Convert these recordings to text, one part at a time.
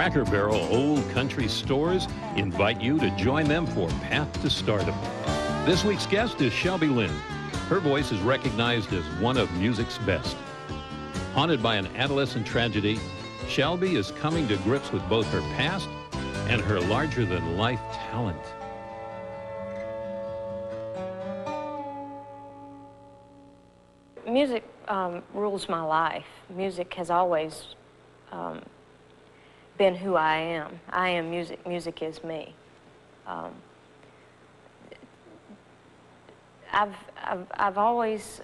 Cracker Barrel Old Country Stores invite you to join them for Path to Stardom. This week's guest is Shelby Lynne. Her voice is recognized as one of music's best. Haunted by an adolescent tragedy, Shelby is coming to grips with both her past and her larger-than-life talent. Music rules my life. Music has always been who I am. I am music. Music is me. I've always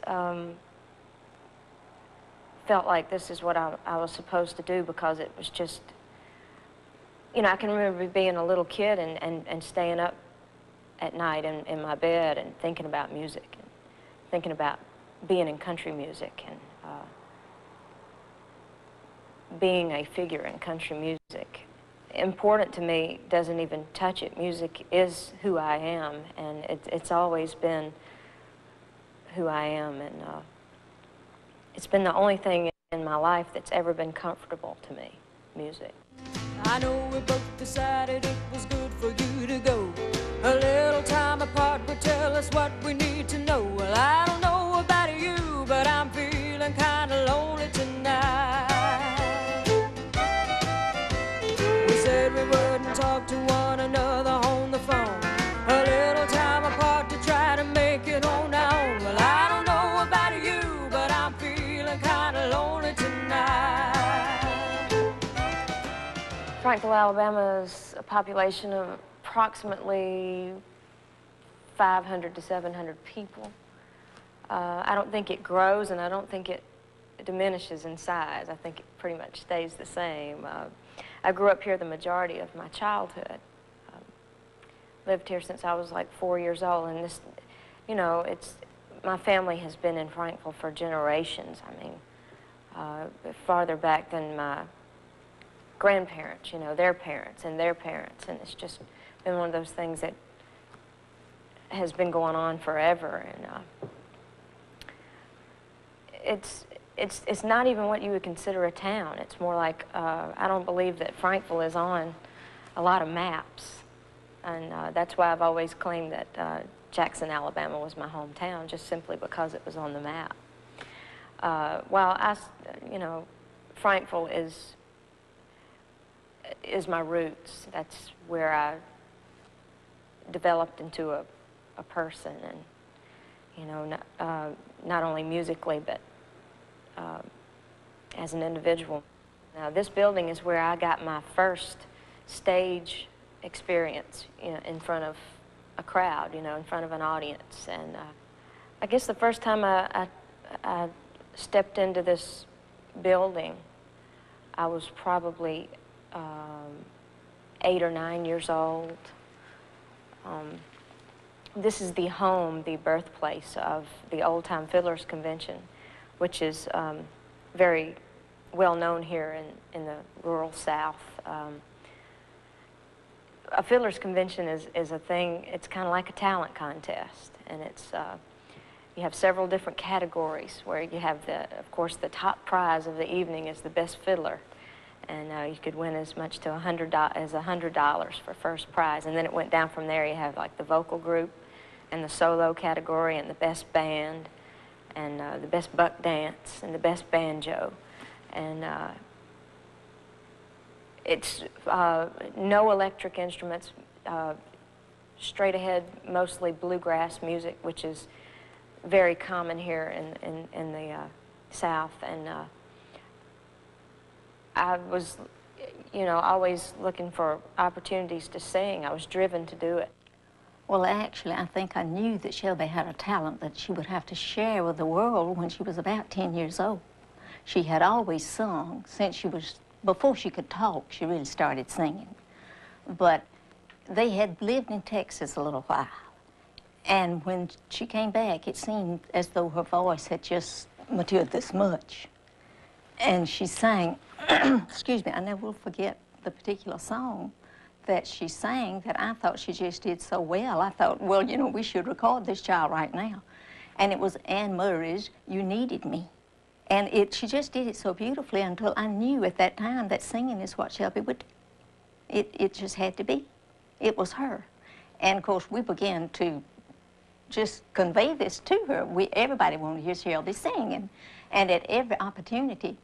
felt like this is what I was supposed to do, because it was just, you know, I can remember being a little kid and staying up at night in my bed and thinking about music and thinking about being in country music and being a figure in country music. Important to me doesn't even touch it. Music is who I am, and it's always been who I am, and it's been the only thing in my life that's ever been comfortable to me, music. I know we both decided it was good for you to go. A little time apart would tell us what we need to know. Well, I don't know about you, but I'm feeling kind of lonely tonight. We said we wouldn't talk to one another on the phone. A little time apart to try to make it on our own. Well, I don't know about you, but I'm feeling kind of lonely tonight. Frankville, Alabama is a population of approximately 500 to 700 people. I don't think it grows, and I don't think it diminishes in size. I think it pretty much stays the same. I grew up here the majority of my childhood. Lived here since I was like 4 years old, and this, you know, my family has been in Frankville for generations. I mean, farther back than my grandparents, you know, their parents and their parents, and it's just been one of those things that has been going on forever. And it's not even what you would consider a town. It's more like, I don't believe that Frankville is on a lot of maps, and that's why I've always claimed that Jackson, Alabama was my hometown, just simply because it was on the map. While you know, Frankville is my roots. That's where I developed into a person, and, you know, not only musically, but as an individual. Now, this building is where I got my first stage experience, you know, in front of a crowd, you know, in front of an audience. And I guess the first time I stepped into this building, I was probably 8 or 9 years old. This is the home, the birthplace of the Old Time Fiddlers Convention, which is very well known here in the rural South. A Fiddlers Convention is a thing, it's kind of like a talent contest, and it's, you have several different categories where you have of course, the top prize of the evening is the best fiddler. And you could win as much to $100 for first prize. And then it went down from there. You have like the vocal group and the solo category and the best band and the best buck dance and the best banjo. And it's no electric instruments, straight ahead, mostly bluegrass music, which is very common here in the South. And I was, you know, always looking for opportunities to sing. I was driven to do it. Well, actually, I think I knew that Shelby had a talent that she would have to share with the world when she was about 10 years old. She had always sung since she was, before she could talk, she really started singing. But they had lived in Texas a little while. And when she came back, it seemed as though her voice had just matured this much. And she sang, excuse me, I never will forget the particular song that she sang that I thought she just did so well. I thought, well, you know, we should record this child right now. And it was Anne Murray's You Needed Me. And she just did it so beautifully until I knew at that time that singing is what Shelby would do. It just had to be. It was her. And of course, we began to just convey this to her. Everybody wanted to hear Shelby sing, and at every opportunity,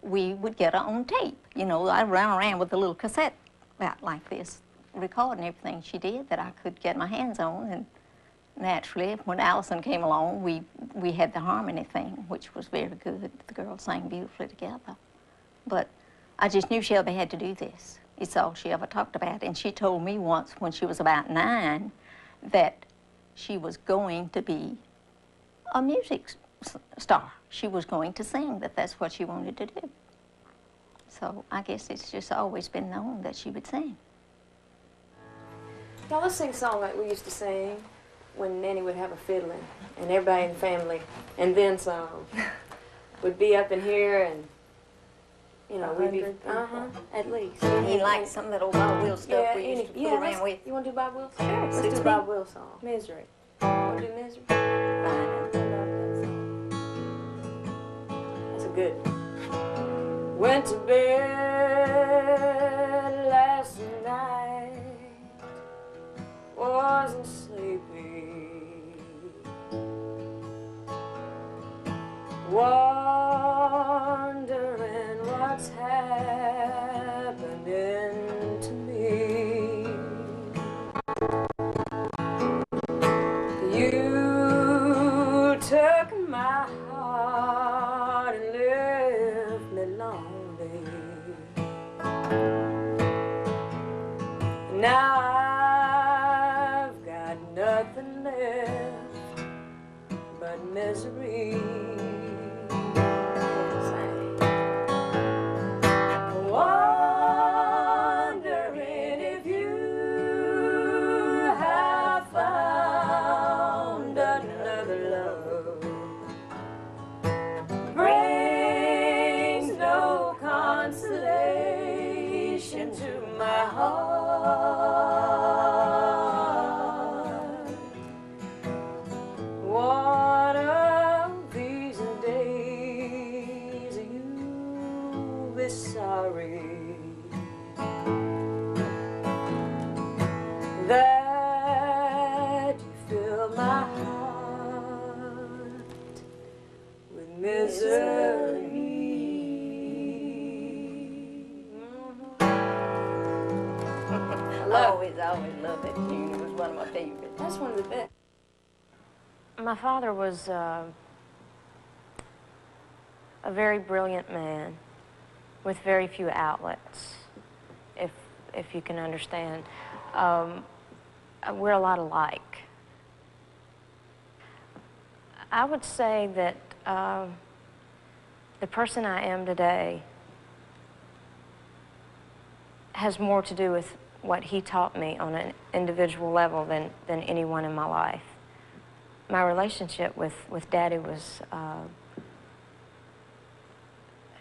we would get her on tape. You know, I ran around with a little cassette out like this, recording everything she did that I could get my hands on. And naturally, when Allison came along, we had the harmony thing, which was very good. The girls sang beautifully together. But I just knew Shelby had to do this. It's all she ever talked about. And she told me once when she was about 9 that she was going to be a music star. She was going to sing, that's what she wanted to do. So I guess it's just always been known that she would sing. Now let's sing a song like we used to sing when Nanny would have a fiddling, and everybody in the family, and then some, would be up in here, and you know, we'd be, at least. He liked some little Bob Wills stuff we used to fool around with. You want to do Bob Wills? Sure. Let's do Bob Wills song. Misery. You want to do Misery? Fine. That's a good one. Went to bed last night, wasn't sleepy, wondering what's happening to me. You took my heart and left me lonely. Now I've got nothing left but misery. Wondering if you have found another love. Brings no consolation to my heart. One of these days you'll be sorry that you fill my heart with misery. I always loved that tune. It was one of my favorites. That's one of the best. My father was a very brilliant man with very few outlets, if you can understand. We're a lot alike. I would say that the person I am today has more to do with what he taught me on an individual level than anyone in my life. My relationship with Daddy was,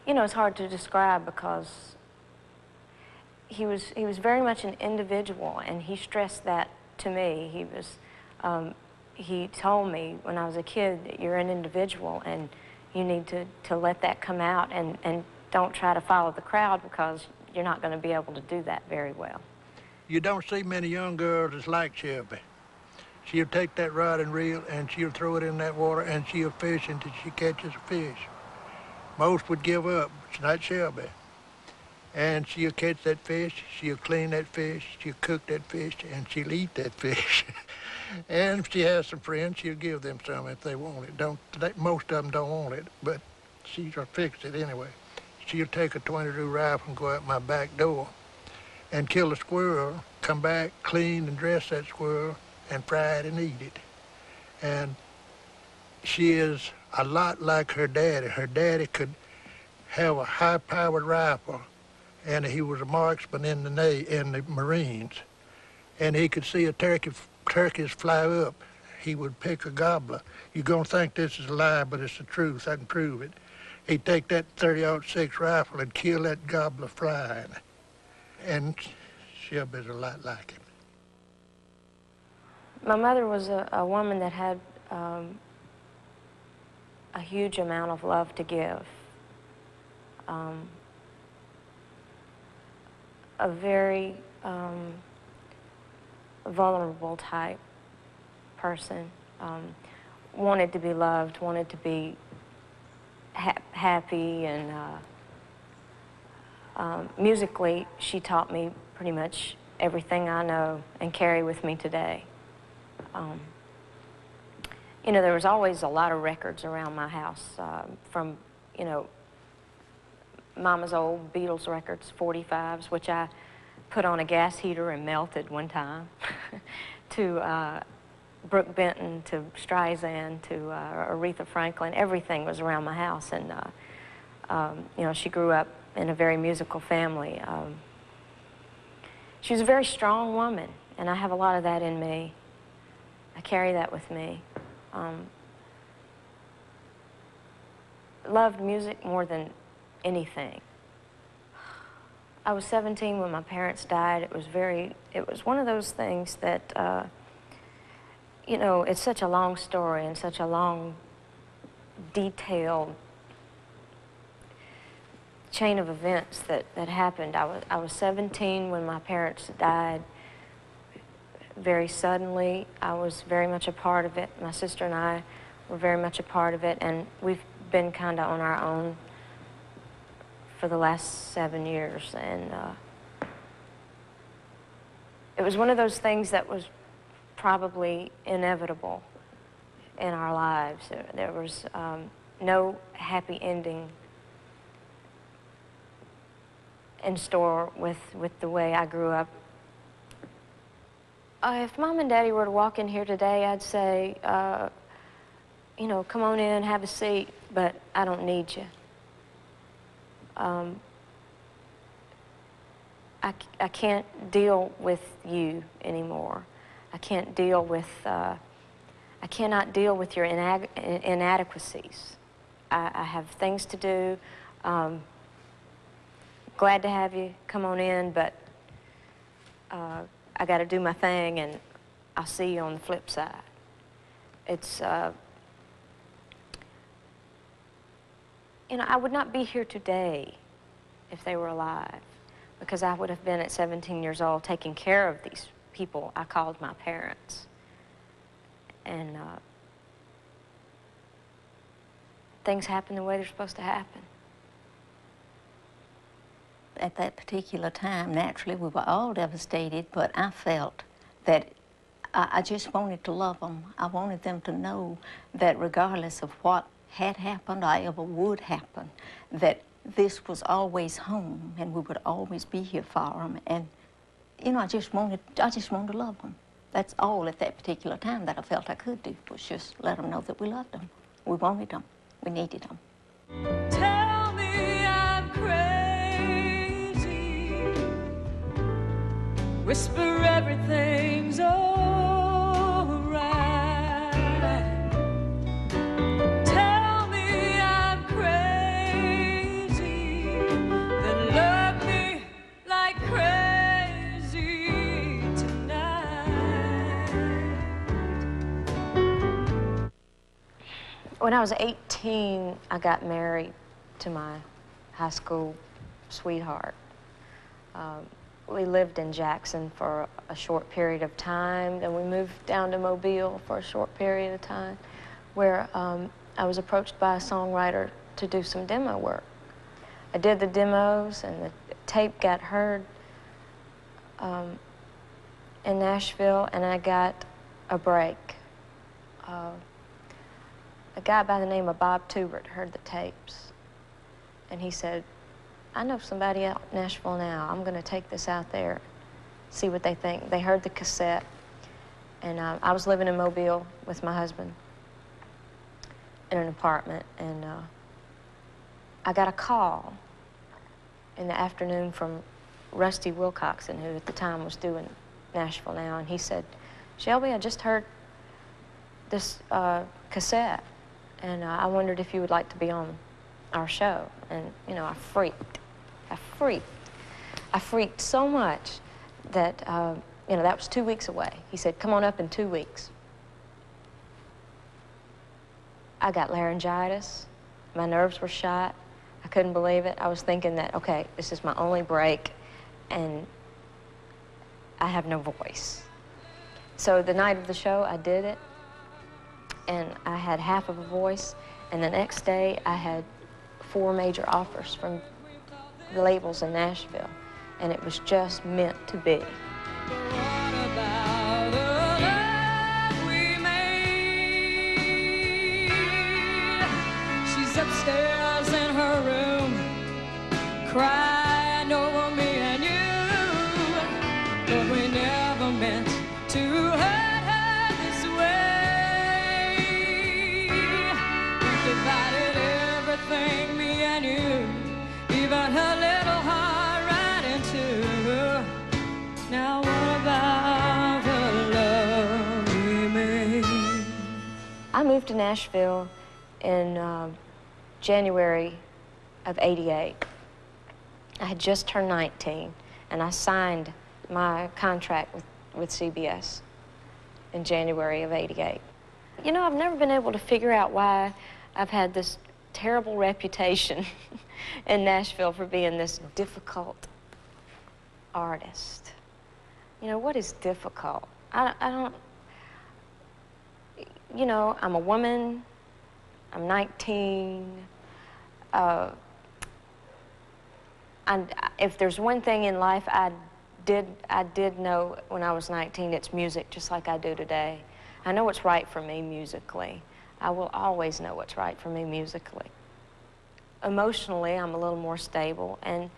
you know, it's hard to describe because he was very much an individual, and he stressed that to me. He told me when I was a kid that you're an individual and you need to let that come out and don't try to follow the crowd because you're not going to be able to do that very well. You don't see many young girls that's like Shelby. She'll take that rod and reel and she'll throw it in that water and she'll fish until she catches a fish. Most would give up, but not Shelby. And she'll catch that fish, she'll clean that fish, she'll cook that fish, and she'll eat that fish. And if she has some friends, she'll give them some if they want it. Most of them don't want it, but she'll fix it anyway. She'll take a .22 rifle and go out my back door and kill a squirrel, come back, clean and dress that squirrel, and fry it and eat it. And she is a lot like her daddy. Her daddy could have a high-powered rifle, and he was a marksman in the Marines, and he could see a turkeys fly up. He would pick a gobbler. You're gonna think this is a lie, but it's the truth. I can prove it. He'd take that .30-06 rifle and kill that gobbler flying. And Shelby's a lot like him. My mother was a woman that had a huge amount of love to give. a very vulnerable type person. Wanted to be loved, wanted to be happy, and musically, she taught me pretty much everything I know and carry with me today. You know, there was always a lot of records around my house, from, you know, Mama's old Beatles records, 45s, which I put on a gas heater and melted one time, to Brooke Benton, to Streisand, to Aretha Franklin. Everything was around my house, and you know, she grew up in a very musical family. She was a very strong woman, and I have a lot of that in me. I carry that with me. Loved music more than anything. I was 17 when my parents died. It was one of those things that, you know, it's such a long story and such a long, detailed chain of events that happened. I was 17 when my parents died very suddenly. I was very much a part of it. My sister and I were very much a part of it, and we've been kind of on our own for the last 7 years. And it was one of those things that was probably inevitable in our lives. There was no happy ending in store with the way I grew up. If Mom and Daddy were to walk in here today, I'd say, you know, come on in, have a seat, but I don't need you. I can't deal with you anymore. I can't deal with, I cannot deal with your inadequacies. I have things to do. Glad to have you come on in, but I got to do my thing, and I'll see you on the flip side. It's, you know, I would not be here today if they were alive, because I would have been at 17 years old taking care of these people I called my parents. And things happen the way they're supposed to happen. At that particular time, naturally, we were all devastated, but I felt that I just wanted to love them. I wanted them to know that regardless of what had happened or ever would happen, that this was always home, and we would always be here for them. And, you know, I just wanted to love them. That's all at that particular time that I felt I could do, was just let them know that we loved them. We wanted them. We needed them. Tell me I'm crazy. Whisper everything's all right. Tell me I'm crazy. Then love me like crazy tonight. When I was 18, I got married to my high school sweetheart. We lived in Jackson for a short period of time, then we moved down to Mobile for a short period of time, where I was approached by a songwriter to do some demo work. I did the demos, and the tape got heard in Nashville, and I got a break. A guy by the name of Bob Tubert heard the tapes, and he said, I know somebody out in Nashville now. I'm going to take this out there, see what they think. They heard the cassette, and I was living in Mobile with my husband in an apartment, and I got a call in the afternoon from Rusty Wilcoxon, who at the time was doing Nashville Now, and he said, Shelby, I just heard this cassette, and I wondered if you would like to be on our show. And, you know, I freaked. I freaked so much that, you know, that was 2 weeks away. He said, come on up in 2 weeks. I got laryngitis. My nerves were shot. I couldn't believe it. I was thinking that, okay, this is my only break. and I have no voice. So the night of the show, I did it, and I had half of a voice, and the next day I had 4 major offers from the labels in Nashville, and it was just meant to be. She's upstairs in her room, crying over me and you, but we never meant to hurt her this way. We divided everything, me and you, even her little heart right in two. Now what about the love we made? I moved to Nashville in January of '88. I had just turned 19, and I signed my contract with CBS in January of '88. You know, I've never been able to figure out why I've had this terrible reputation in Nashville for being this difficult artist. You know, what is difficult? I don't, you know, I'm a woman, I'm 19. If there's one thing in life I did know when I was 19, it's music, just like I do today. I know what's right for me musically. I will always know what's right for me musically. Emotionally, I'm a little more stable, and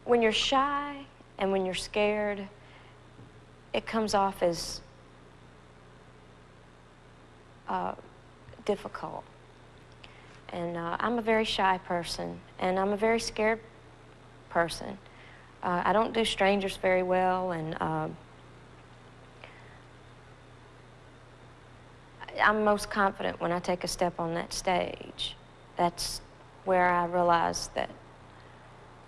when you're shy and when you're scared, it comes off as difficult. And I'm a very shy person, and I'm a very scared person. I don't do strangers very well, and I'm most confident when I take a step on that stage. That's where I realize that,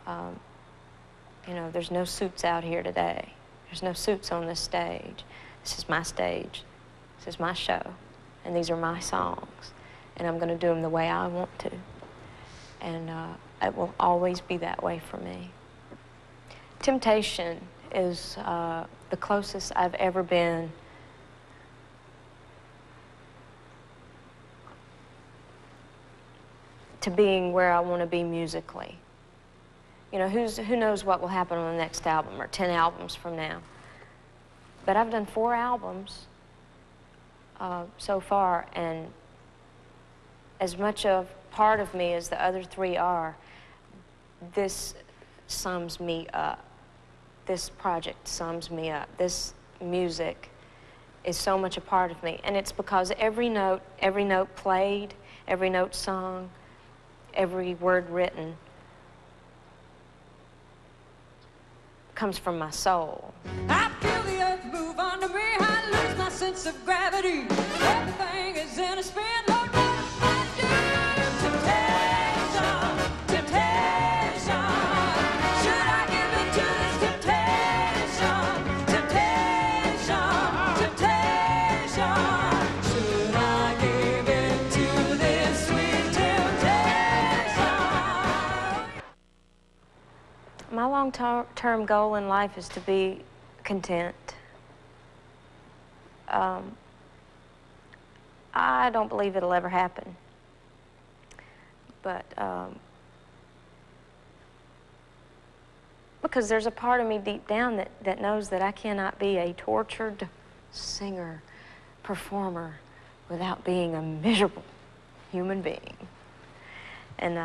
you know, there's no suits out here today. There's no suits on this stage. This is my stage. This is my show, and these are my songs, and I'm going to do them the way I want to. And it will always be that way for me. Temptation is the closest I've ever been to being where I want to be musically. You know, who knows what will happen on the next album or 10 albums from now. But I've done 4 albums so far, and as much of part of me as the other 3 are, this sums me up. This project sums me up. This music is so much a part of me, and it's because every note played, every note sung, every word written comes from my soul. I feel the earth move under me, I lose my sense of gravity. Everything is in a spin, Lord, what I do? Temptation, temptation. Should I give in to this temptation? Temptation, temptation. Should I give in to this sweet temptation? My long-term goal in life is to be content. I don't believe it'll ever happen, but because there's a part of me deep down that knows that I cannot be a tortured singer, performer, without being a miserable human being. And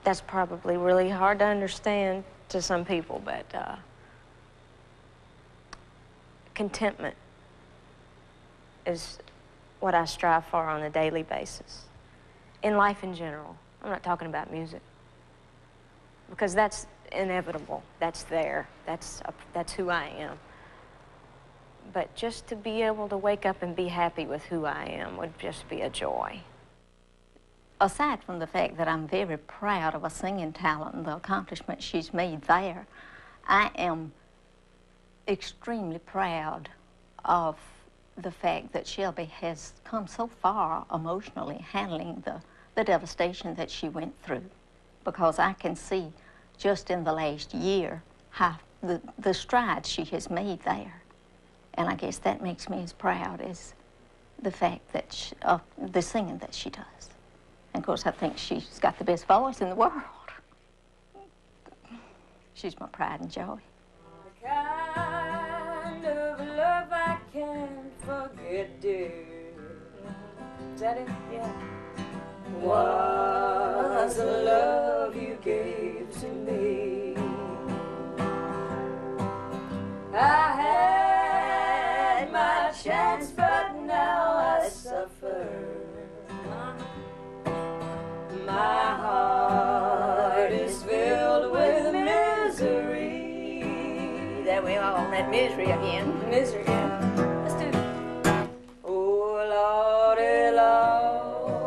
that's probably really hard to understand to some people, but contentment is what I strive for on a daily basis. In life in general. I'm not talking about music, because that's inevitable. That's there. That's who I am. But just to be able to wake up and be happy with who I am would just be a joy. Aside from the fact that I'm very proud of her singing talent and the accomplishments she's made there, I am extremely proud of the fact that Shelby has come so far emotionally handling the devastation that she went through. because I can see just in the last year how the strides she has made there. And I guess that makes me as proud as the fact that the singing that she does. And of course, I think she's got the best voice in the world. She's my pride and joy. The kind of love I can't forget, dear. Is that it? Yeah. Was the love you gave to me. I had my chance, but now I suffer. My heart is filled with misery. There we are on that misery again. Misery again. Let's do it. Oh, Lordy, Lord,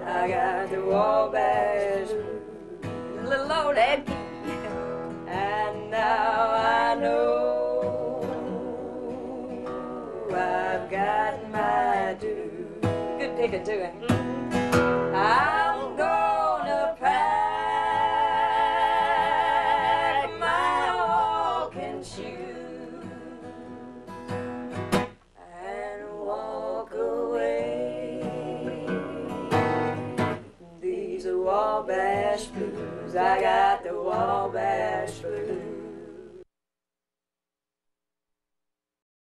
I got the Wabash Blues. A little low, Dad. And now I know I've got my due. Good picking, too. I'm gonna pack my walking shoes and walk away. These are Wabash Blues. I got the Wabash Blues.